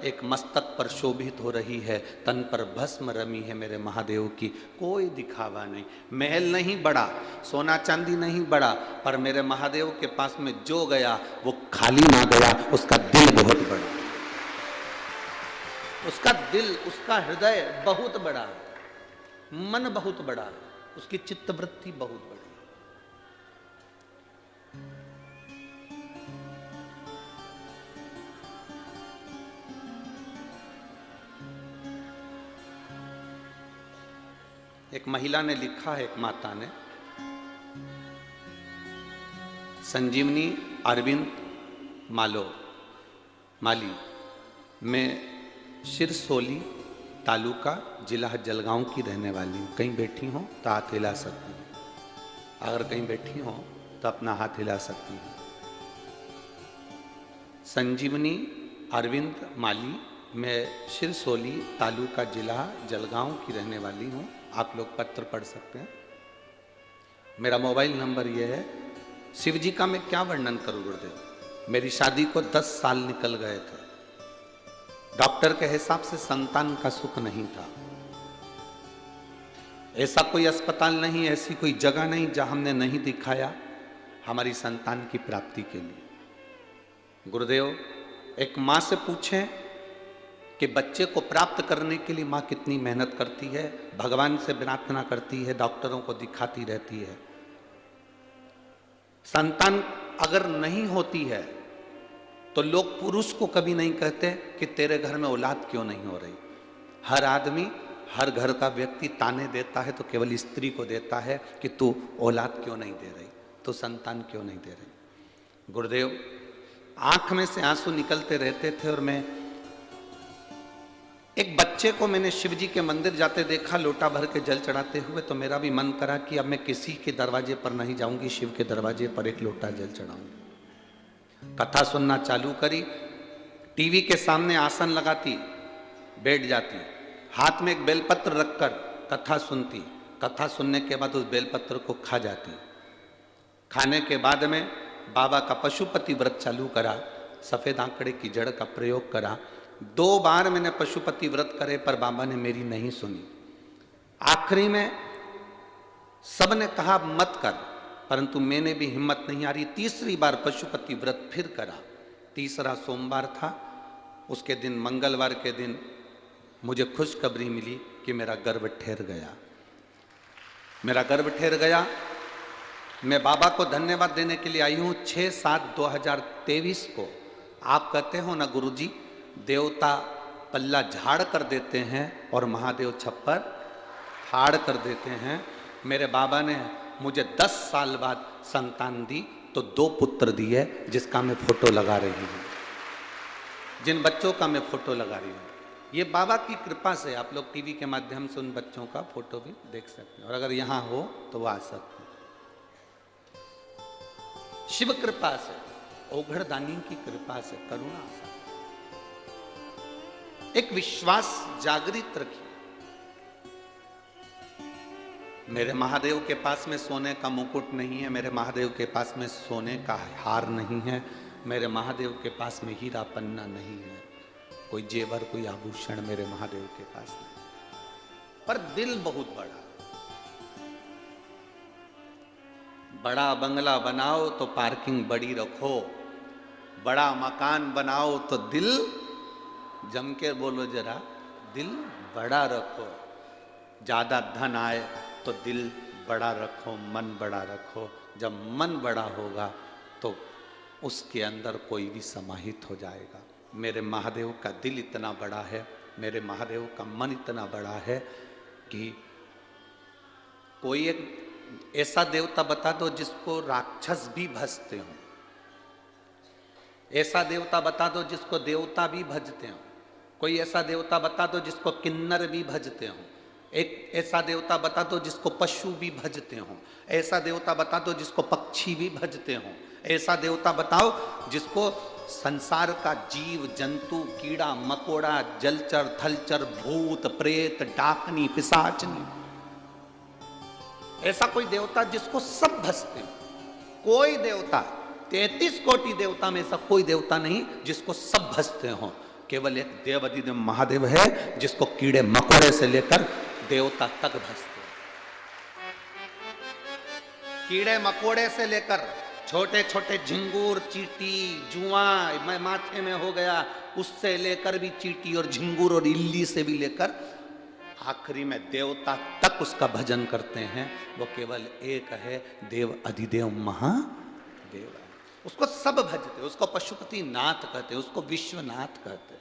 एक मस्तक पर शोभित हो रही है, तन पर भस्म रमी है मेरे महादेव की। कोई दिखावा नहीं, महल नहीं बड़ा, सोना चांदी नहीं बड़ा, पर मेरे महादेव के पास में जो गया वो खाली ना गया, उसका दिल बहुत बड़ा, उसका दिल, उसका हृदय बहुत बड़ा है, मन बहुत बड़ा है, उसकी चित्तवृत्ति बहुत बड़ी। एक महिला ने लिखा है, एक माता ने, संजीवनी अरविंद माली, मैं सिरसोली तालुका जिला जलगांव की रहने वाली हूँ। कहीं बैठी हो तो हाथ हिला सकती हूँ, अगर कहीं बैठी हो तो अपना हाथ हिला सकती हूँ। संजीवनी अरविंद माली, मैं सिरसोली तालुका जिला जलगांव की रहने वाली हूँ। आप लोग पत्र पढ़ सकते हैं। मेरा मोबाइल नंबर यह है। शिव जी का मैं क्या वर्णन करूं गुरुदेव। मेरी शादी को 10 साल निकल गए थे। डॉक्टर के हिसाब से संतान का सुख नहीं था। ऐसा कोई अस्पताल नहीं, ऐसी कोई जगह नहीं जहां हमने नहीं दिखाया हमारी संतान की प्राप्ति के लिए। गुरुदेव, एक मां से पूछें कि बच्चे को प्राप्त करने के लिए माँ कितनी मेहनत करती है, भगवान से प्रार्थना करती है, डॉक्टरों को दिखाती रहती है। संतान अगर नहीं होती है तो लोग पुरुष को कभी नहीं कहते कि तेरे घर में औलाद क्यों नहीं हो रही। हर आदमी, हर घर का व्यक्ति ताने देता है तो केवल स्त्री को देता है कि तू औलाद क्यों नहीं दे रही, तू संतान क्यों नहीं दे रही। गुरुदेव, आंख में से आंसू निकलते रहते थे और मैं एक बच्चे को मैंने शिव जी के मंदिर जाते देखा लोटा भर के जल चढ़ाते हुए, तो मेरा भी मन करा कि अब मैं किसी के दरवाजे पर नहीं जाऊंगी, शिव के दरवाजे पर एक लोटा जल चढ़ाऊंगी। कथा सुनना चालू करी, टीवी के सामने आसन लगाती, बैठ जाती, हाथ में एक बेलपत्र रखकर कथा सुनती, कथा सुनने के बाद उस बेलपत्र को खा जाती। खाने के बाद में बाबा का पशुपति व्रत चालू करा, सफेद आंकड़े की जड़ का प्रयोग करा। 2 बार मैंने पशुपति व्रत करे पर बाबा ने मेरी नहीं सुनी। आखिरी में सबने कहा मत कर, परंतु मैंने भी हिम्मत नहीं आ रही। तीसरी बार पशुपति व्रत फिर करा। तीसरा सोमवार था, उसके दिन मंगलवार के दिन मुझे खुशखबरी मिली कि मेरा गर्भ ठहर गया। मेरा गर्भ ठहर गया। मैं बाबा को धन्यवाद देने के लिए आई हूँ। 6/7/2023 को आप कहते हो ना गुरुजी, देवता पल्ला झाड़ कर देते हैं और महादेव छप्पर फाड़ कर देते हैं। मेरे बाबा ने मुझे 10 साल बाद संतान दी तो 2 पुत्र दिए, जिसका मैं फोटो लगा रही हूँ, जिन बच्चों का मैं फोटो लगा रही हूँ। ये बाबा की कृपा से आप लोग टीवी के माध्यम से उन बच्चों का फोटो भी देख सकते हैं, और अगर यहाँ हो तो वो आ सकते हैं। शिव कृपा से, ओघड़दानी की कृपा से, करुणा से एक विश्वास जागृत रखिए। मेरे महादेव के पास में सोने का मुकुट नहीं है, मेरे महादेव के पास में सोने का हार नहीं है, मेरे महादेव के पास में हीरा पन्ना नहीं है, कोई जेवर, कोई आभूषण मेरे महादेव के पास नहीं। पर दिल बहुत बड़ा। बड़ा बंगला बनाओ तो पार्किंग बड़ी रखो, बड़ा मकान बनाओ तो दिल, जम के बोलो जरा, दिल बड़ा रखो। ज्यादा धन आए तो दिल बड़ा रखो, मन बड़ा रखो। जब मन बड़ा होगा तो उसके अंदर कोई भी समाहित हो जाएगा। मेरे महादेव का दिल इतना बड़ा है, मेरे महादेव का मन इतना बड़ा है कि कोई एक ऐसा देवता बता दो जिसको राक्षस भी भजते हो, ऐसा देवता बता दो जिसको देवता भी भजते हो, कोई ऐसा देवता बता दो जिसको किन्नर भी भजते हो, एक ऐसा देवता बता दो जिसको पशु भी भजते हो, ऐसा देवता बता दो जिसको पक्षी भी भजते हो, ऐसा देवता बताओ जिसको संसार का जीव जंतु, कीड़ा मकोड़ा, जलचर थलचर, भूत प्रेत, डाकनी पिशाचनी, ऐसा कोई देवता जिसको सब भजते हो। कोई देवता, 33 कोटि देवता में ऐसा कोई देवता नहीं जिसको सब भजते हो। केवल एक देव अधिदेव महादेव है जिसको कीड़े मकोड़े से लेकर देवता तक भजते। कीड़े मकोड़े से लेकर छोटे छोटे झिंगूर, चींटी, जुआ मैं माथे में हो गया, उससे लेकर भी चींटी और झिंगूर और इल्ली से भी लेकर आखिरी में देवता तक उसका भजन करते हैं। वो केवल एक है, देव अधिदेव महादेव। उसको सब भजते, उसको पशुपति नाथ कहते, उसको विश्वनाथ कहते।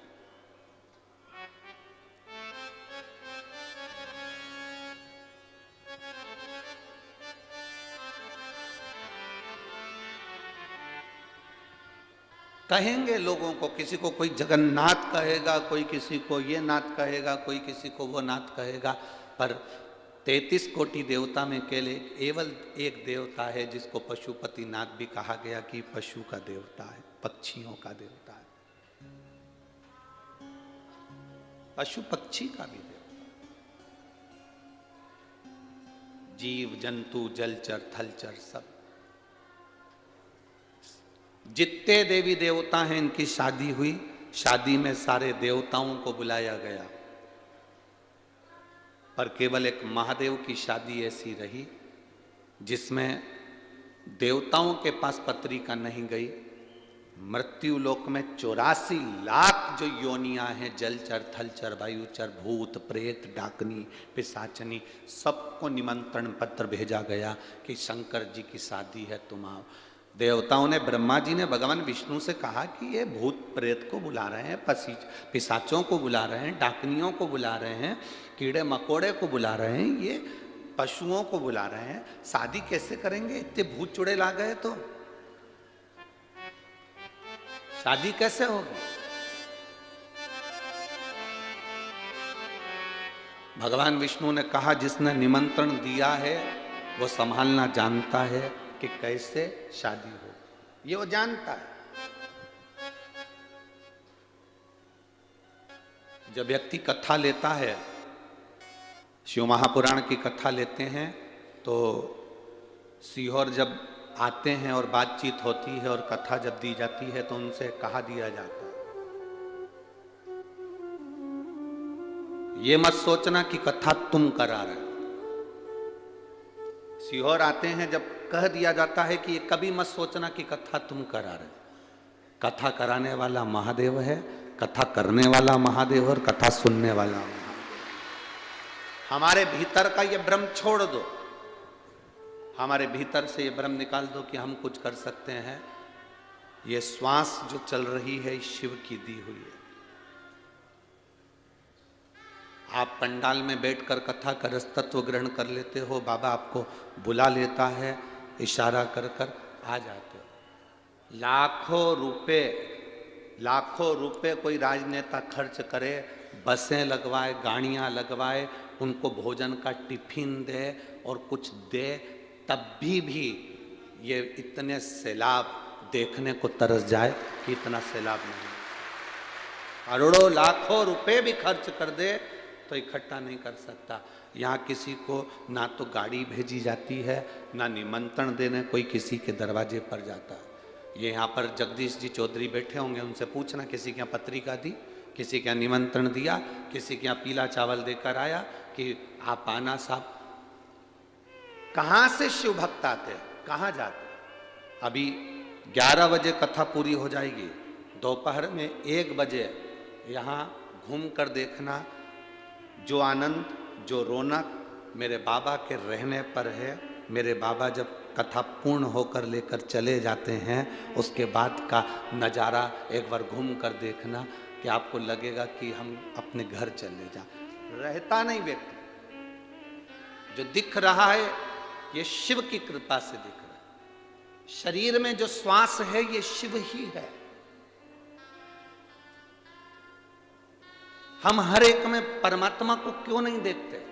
कहेंगे लोगों को, किसी को कोई जगन्नाथ कहेगा, कोई किसी को ये नाथ कहेगा, कोई किसी को वो नाथ कहेगा, पर 33 कोटि देवता में केवल एक देवता है जिसको पशुपति नाथ भी कहा गया कि पशु का देवता है, पक्षियों का देवता है, पशु पक्षी का भी देवता। जीव जंतु जलचर थलचर सब, जितने देवी देवता हैं इनकी शादी हुई, शादी में सारे देवताओं को बुलाया गया, पर केवल एक महादेव की शादी ऐसी रही जिसमें देवताओं के पास पत्रिका नहीं गई। मृत्यु लोक में 84 लाख जो योनियां हैं, जलचर थलचर वायुचर भूत प्रेत डाकनी पिशाचनी, सबको निमंत्रण पत्र भेजा गया कि शंकर जी की शादी है, तुम आओ। देवताओं ने, ब्रह्मा जी ने भगवान विष्णु से कहा कि ये भूत प्रेत को बुला रहे हैं, पिशाचों को बुला रहे हैं, डाकनियों को बुला रहे हैं, कीड़े मकोड़े को बुला रहे हैं, ये पशुओं को बुला रहे हैं, शादी कैसे करेंगे? इतने भूत चुड़ैल आ गए तो शादी कैसे होगी? भगवान विष्णु ने कहा जिसने निमंत्रण दिया है वो संभालना जानता है कि कैसे शादी हो, ये वो जानता है। जब व्यक्ति कथा लेता है, शिव महापुराण की कथा लेते हैं, तो सीहोर जब आते हैं और बातचीत होती है और कथा जब दी जाती है तो उनसे कहा दिया जाता है, ये मत सोचना कि कथा तुम करा रहे हो। सीहोर आते हैं जब कह दिया जाता है कि ये कभी मत सोचना कि कथा तुम करा रहे, कथा कराने वाला महादेव है, कथा करने वाला महादेव और कथा सुनने वाला महादेव। हमारे भीतर का ये भ्रम छोड़ दो, हमारे भीतर से ये भ्रम निकाल दो कि हम कुछ कर सकते हैं। ये श्वास जो चल रही है शिव की दी हुई है। आप पंडाल में बैठकर कथा का रस तत्व ग्रहण कर लेते हो, बाबा आपको बुला लेता है, इशारा कर कर आ जाते हो। लाखों रुपए कोई राजनेता खर्च करे, बसें लगवाए, गाड़ियां लगवाए, उनको भोजन का टिफिन दे और कुछ दे, तब भी ये इतने सैलाब देखने को तरस जाए कि इतना सैलाब नहीं। करोड़ों लाखों रुपए भी खर्च कर दे तो इकट्ठा नहीं कर सकता। यहाँ किसी को ना तो गाड़ी भेजी जाती है, ना निमंत्रण देने कोई किसी के दरवाजे पर जाता है। ये यहाँ पर जगदीश जी चौधरी बैठे होंगे, उनसे पूछना किसी के यहाँ पत्रिका दी, किसी के यहाँ निमंत्रण दिया, किसी के यहाँ पीला चावल देकर आया कि आप आना साहब। कहाँ से शिव भक्त आते हैं, कहाँ जाते? अभी 11 बजे कथा पूरी हो जाएगी, दोपहर में 1 बजे यहाँ घूम कर देखना, जो आनंद जो रौनक मेरे बाबा के रहने पर है। मेरे बाबा जब कथा पूर्ण होकर लेकर चले जाते हैं, उसके बाद का नज़ारा एक बार घूम कर देखना कि आपको लगेगा कि हम अपने घर चले जा। रहता नहीं व्यक्ति, जो दिख रहा है ये शिव की कृपा से दिख रहा है। शरीर में जो श्वास है ये शिव ही है। हम हर एक में परमात्मा को क्यों नहीं देखते?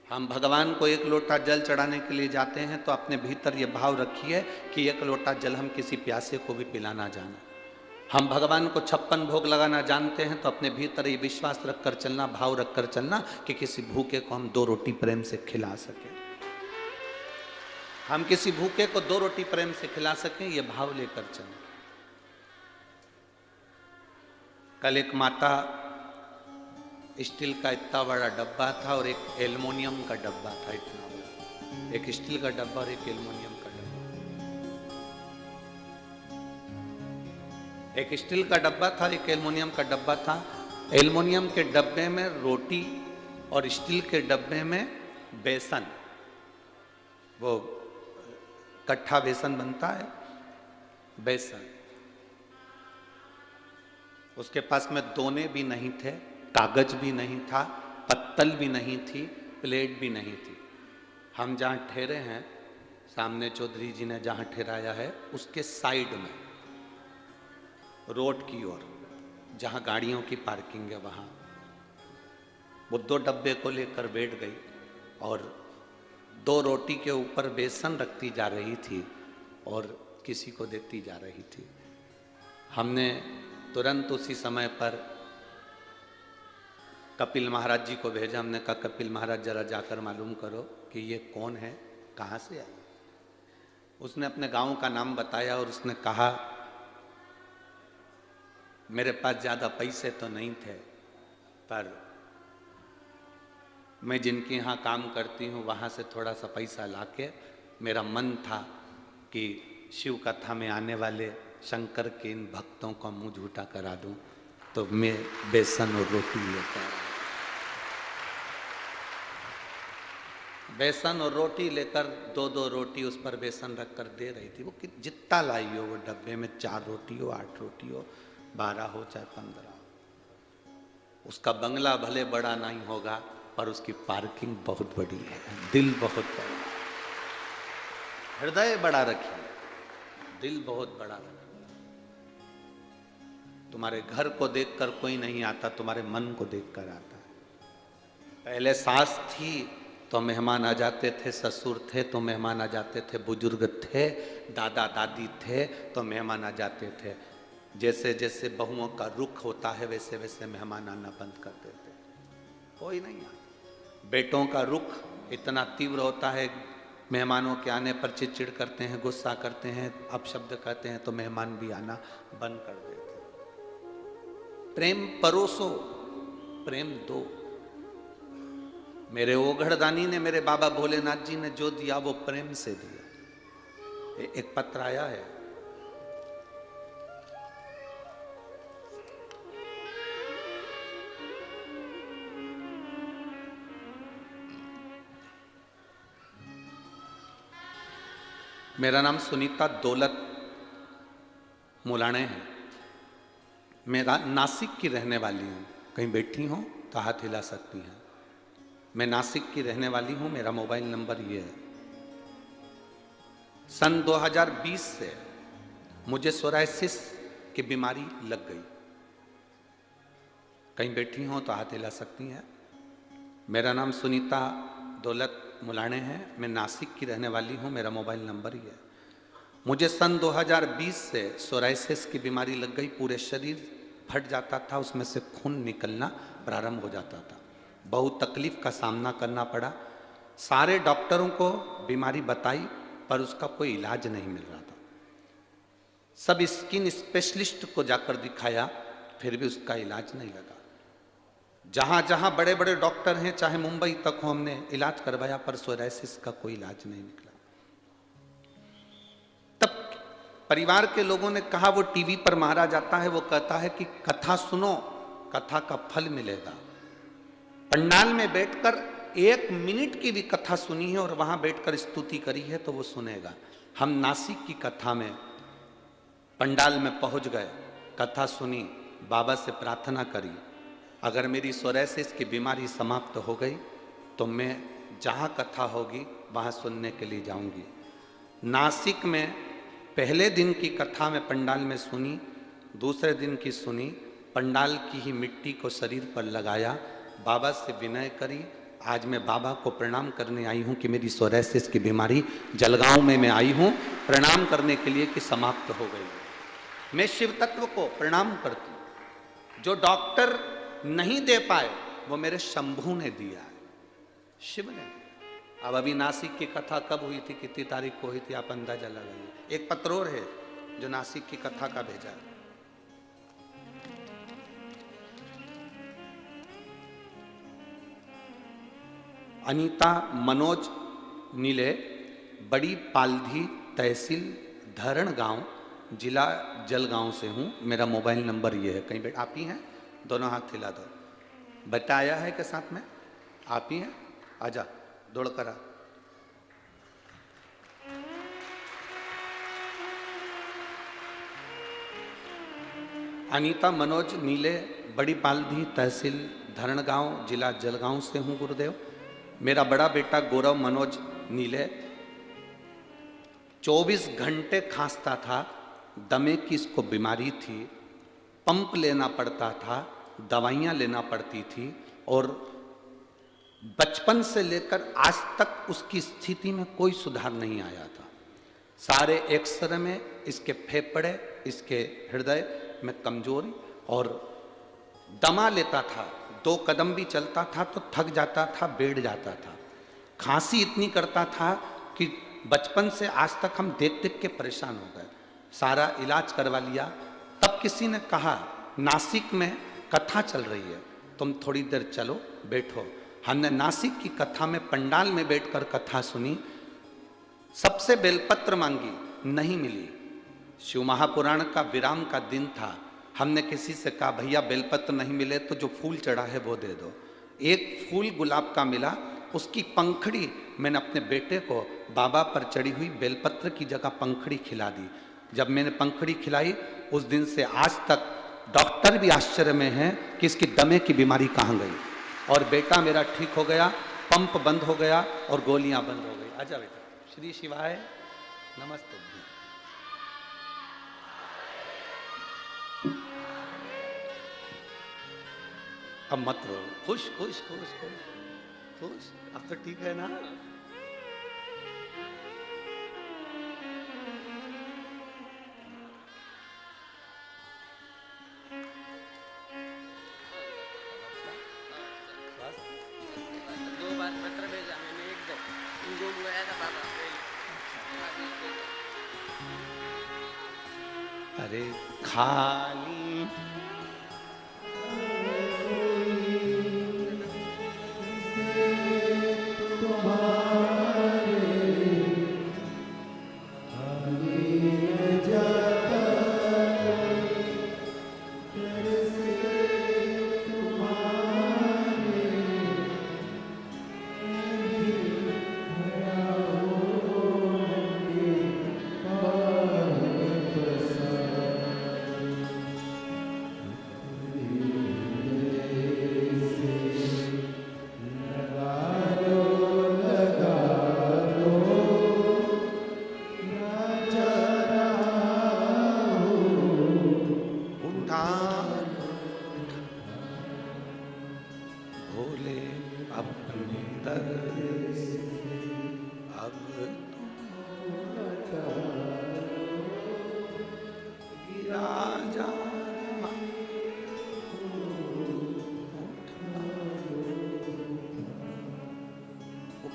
हम भगवान को 1 लोटा जल चढ़ाने के लिए जाते हैं तो अपने भीतर ये भाव रखिए कि 1 लोटा जल हम किसी प्यासे को भी पिलाना जाना। हम भगवान को 56 भोग लगाना जानते हैं तो अपने भीतर ये विश्वास रखकर चलना, भाव रखकर चलना कि किसी भूखे को हम 2 रोटी प्रेम से खिला सकें। हम किसी भूखे को 2 रोटी प्रेम से खिला सकें, ये भाव लेकर चलें। कल एक माता स्टील का इतना बड़ा डब्बा था और एक एल्युमिनियम का डब्बा था, इतना बड़ा, एक स्टील का डब्बा और एक एल्युमिनियम का डब्बा। एक स्टील का डब्बा था, एक एल्युमिनियम का डब्बा था। एल्युमिनियम के डब्बे में रोटी और स्टील के डब्बे में बेसन, वो कट्ठा बेसन बनता है, बेसन। उसके पास में दोने भी नहीं थे, कागज भी नहीं था, पत्तल भी नहीं थी, प्लेट भी नहीं थी। हम जहाँ ठहरे हैं, सामने चौधरी जी ने जहाँ ठहराया है, उसके साइड में रोड की ओर जहाँ गाड़ियों की पार्किंग है, वहाँ वो 2 डब्बे को लेकर बैठ गई और 2 रोटी के ऊपर बेसन रखती जा रही थी और किसी को देती जा रही थी। हमने तुरंत उसी समय पर कपिल महाराज जी को भेजा। हमने कहा कपिल महाराज जरा जाकर मालूम करो कि ये कौन है, कहाँ से आया। उसने अपने गांव का नाम बताया और उसने कहा मेरे पास ज़्यादा पैसे तो नहीं थे, पर मैं जिनके यहाँ काम करती हूँ वहाँ से थोड़ा सा पैसा लाके मेरा मन था कि शिव कथा में आने वाले शंकर के इन भक्तों का मुंह झूठा करा दूं, तो मैं बेसन और रोटी लेकर, बेसन और रोटी लेकर 2-2 रोटी उस पर बेसन रख कर दे रही थी। वो जितना लाई हो, वो डब्बे में 4 रोटी हो, 8 रोटी हो, 12 हो, चाहे 15। उसका बंगला भले बड़ा नहीं होगा, पर उसकी पार्किंग बहुत बड़ी है, दिल बहुत बड़ा, हृदय बड़ा रखिए, दिल बहुत बड़ा रखिए। तुम्हारे घर को देखकर कोई नहीं आता, तुम्हारे मन को देखकर आता है। पहले सास थी तो मेहमान आ जाते थे, ससुर थे तो मेहमान आ जाते थे, बुजुर्ग थे, दादा दादी थे तो मेहमान आ जाते थे। जैसे जैसे बहुओं का रुख होता है, वैसे वैसे मेहमान आना बंद कर देते, कोई नहीं आता। बेटों का रुख इतना तीव्र होता है, मेहमानों के आने पर चिड़चिड़ करते हैं, गुस्सा करते हैं, अपशब्द कहते हैं, तो मेहमान भी आना बंद कर देते। प्रेम परोसो, प्रेम दो। मेरे ओघड़दानी ने, मेरे बाबा भोलेनाथ जी ने जो दिया वो प्रेम से दिया। एक पत्र आया है, मेरा नाम सुनीता दौलत मुलाने है। मैं नासिक की रहने वाली हूँ। कहीं बैठी हो तो हाथ हिला सकती हैं। मैं नासिक की रहने वाली हूँ। मेरा मोबाइल नंबर ये है। सन 2020 से मुझे सोरायसिस की बीमारी लग गई। कहीं बैठी हो तो हाथ हिला सकती हैं। मेरा नाम सुनीता दौलत मुलाने है। मैं नासिक की रहने वाली हूँ। मेरा मोबाइल नंबर ही है। मुझे सन 2020 से सोरायसिस की बीमारी लग गई। पूरे शरीर फट जाता था, उसमें से खून निकलना प्रारंभ हो जाता था। बहुत तकलीफ का सामना करना पड़ा। सारे डॉक्टरों को बीमारी बताई, पर उसका कोई इलाज नहीं मिल रहा था। सब स्किन स्पेशलिस्ट को जाकर दिखाया, फिर भी उसका इलाज नहीं लगा। जहां जहां बड़े बड़े डॉक्टर हैं, चाहे मुंबई तक हो, हमने इलाज करवाया, पर सोरायसिस का कोई इलाज नहीं निकला। तब परिवार के लोगों ने कहा, वो टीवी पर मारा जाता है, वो कहता है कि कथा सुनो, कथा का फल मिलेगा। पंडाल में बैठकर 1 मिनट की भी कथा सुनी है और वहां बैठकर स्तुति करी है तो वो सुनेगा। हम नासिक की कथा में पंडाल में पहुंच गए, कथा सुनी, बाबा से प्रार्थना करी, अगर मेरी सोरायसिस की बीमारी समाप्त हो गई तो मैं जहाँ कथा होगी वहाँ सुनने के लिए जाऊँगी। नासिक में पहले दिन की कथा में पंडाल में सुनी, दूसरे दिन की सुनी, पंडाल की ही मिट्टी को शरीर पर लगाया, बाबा से विनय करी। आज मैं बाबा को प्रणाम करने आई हूँ कि मेरी सोरायसिस की बीमारी, जलगांव में मैं आई हूँ प्रणाम करने के लिए कि समाप्त हो गई। मैं शिव तत्व को प्रणाम करती हूँ। जो डॉक्टर नहीं दे पाए वो मेरे शंभू ने दिया है, शिव ने दिया। अब अभी नासिक की कथा कब हुई थी, कितनी तारीख को हुई थी, आप अंदाजा लगाइए। एक पत्र और है जो नासिक की कथा का भेजा है। अनीता मनोज नीले, बड़ी पालधी, तहसील धरण गांव, जिला जलगांव से हूँ। मेरा मोबाइल नंबर ये है। कहीं आप ही हैं? दोनों हाथ हिला दो। बेटा आया है के साथ में? आप ही हैं? आजा, दौड़ कर आ। अनीता मनोज नीले, बड़ी पालधी, तहसील धरण गांव, जिला जलगांव से हूँ गुरुदेव। मेरा बड़ा बेटा गौरव मनोज नीले 24 घंटे खांसता था, दमे की इसको बीमारी थी, पंप लेना पड़ता था, दवाइयाँ लेना पड़ती थी और बचपन से लेकर आज तक उसकी स्थिति में कोई सुधार नहीं आया था। सारे एक्सरे में इसके फेफड़े, इसके हृदय में कमजोरी और दमा लेता था। 2 कदम भी चलता था तो थक जाता था, बैठ जाता था। खांसी इतनी करता था कि बचपन से आज तक हम देख देख के परेशान हो गए। सारा इलाज करवा लिया। तब किसी ने कहा नासिक में कथा चल रही है, तुम थोड़ी देर चलो, बैठो। हमने नासिक की कथा में पंडाल में बैठकर कथा सुनी। सबसे बेलपत्र मांगी, नहीं मिली। शिव महापुराण का विराम का दिन था। हमने किसी से कहा भैया बेलपत्र नहीं मिले तो जो फूल चढ़ा है वो दे दो। एक फूल गुलाब का मिला, उसकी पंखड़ी मैंने अपने बेटे को बाबा पर चढ़ी हुई बेलपत्र की जगह पंखड़ी खिला दी। जब मैंने पंखड़ी खिलाई, उस दिन से आज तक डॉक्टर भी आश्चर्य में हैं कि इसकी दमे की बीमारी कहाँ गई। और बेटा मेरा ठीक हो गया, पंप बंद हो गया और गोलियां बंद हो गई। आजा बेटा। श्री शिवाय नमस्ते। अब मत रो, खुश खुश खुश खुश खुश। अब तो ठीक है ना? दो बार पत्र भेजा मैंने, एक दो उनको बुलाया था बाबा। अरे खाली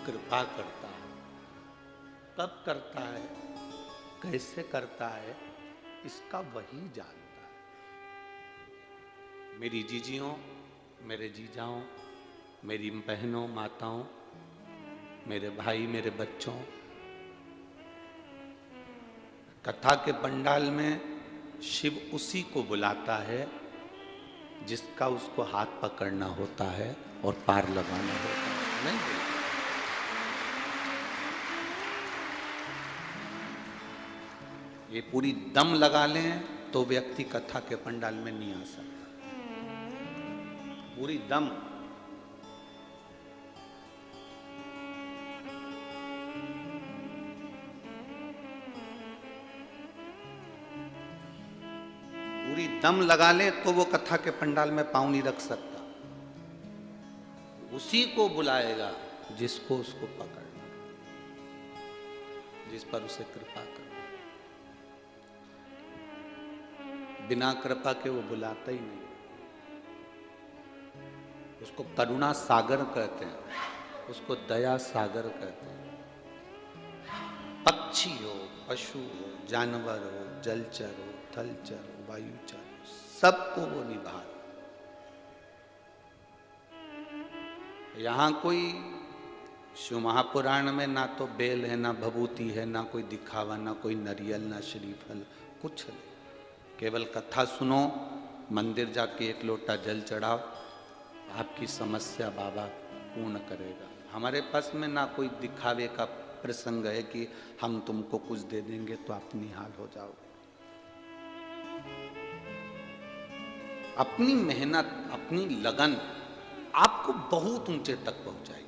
कृपा करता है। कब करता है, कैसे करता है, इसका वही जानता है। मेरी जीजियों, मेरे जीजाओं, मेरी बहनों, माताओं, मेरे भाई, मेरे बच्चों, कथा के पंडाल में शिव उसी को बुलाता है जिसका उसको हाथ पकड़ना होता है और पार लगाना होता है। नहीं, ये पूरी दम लगा लें तो व्यक्ति कथा के पंडाल में नहीं आ सकता। पूरी दम। पूरी दम लगा ले तो वो कथा के पंडाल में पांव नहीं रख सकता। उसी को बुलाएगा जिसको उसको पकड़ना, जिस पर उसे कृपा करना। बिना कृपा के वो बुलाता ही नहीं। उसको करुणा सागर कहते हैं, उसको दया सागर कहते हैं। पक्षी हो, पशु हो, जानवर हो, जलचर हो, थलचर हो, वायुचर हो, सबको वो निभा। यहां कोई शिव महापुराण में ना तो बेल है, ना भभूति है, ना कोई दिखावा, ना कोई नरियल, ना श्रीफल, कुछ नहीं। केवल कथा सुनो, मंदिर जाके एक लोटा जल चढ़ाओ, आपकी समस्या बाबा पूर्ण करेगा। हमारे पास में ना कोई दिखावे का प्रसंग है कि हम तुमको कुछ दे देंगे तो आप निहाल हो जाओगे। अपनी मेहनत, अपनी लगन आपको बहुत ऊंचे तक पहुंचाएगी।